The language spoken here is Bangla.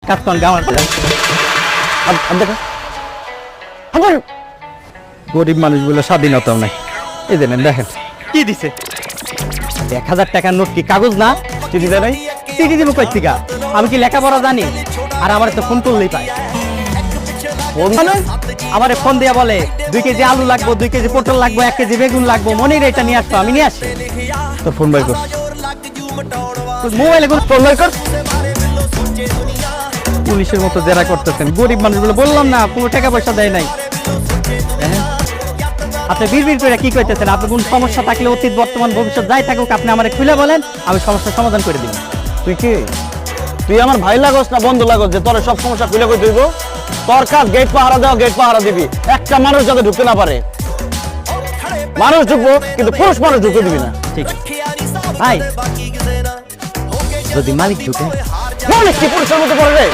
কাজ করেন গাওয়ার আমার গরিব মানুষগুলো স্বাধীনতাও নাই। এই দেন দেখেন কি দিছে, 1000 টাকার নোট কি কাগজ না? চিঠি দেয় নাই? চিঠি দিব কই থেকে? আমি কি লেখাপড়া জানি? আর আমার তো ফোন করলেই পাই। আমার ফোন দিয়া বলে 2 কেজি আলু লাগবো, 2 কেজি পটল লাগবো, 1 কেজি বেগুন লাগবো, মনির এটা নিয়ে আসতো, আমি নিয়ে আসি। তোর ফোন বাই কর, মোবাইলে ফোন বাই কর। পুলিশের মতো জেরা করতেছেন, গরিব মানুষগুলো বললাম না কোনো টাকা পয়সা দেয় নাই। আপনি বিড়বিড় করে কি কইতেছেন? আপনি কোন সমস্যা থাকলে অতীত বর্তমান ভবিষ্যৎ যাই থাকুক আপনি আমারে খুলে বলেন, আমি সমস্যার সমাধান করে দিব। তুই কি তুই আমার ভাই লাগোস না বন্ধু লাগোস যে তোর সব সমস্যা খুলে কই দিব? তোর কাজ গেট পাহারা দেওয়া, গেট পাহারা দিবি। একটা মানুষ যাতে ঢুকতে না পারে। মানুষ ঢুকবো কিন্তু পুরুষ মানুষ ঢুকতে দিবি না। ঠিক ভাই, যদি মালিক ঢুকে মালিক কি পুরুষের মতো পড়ে রে?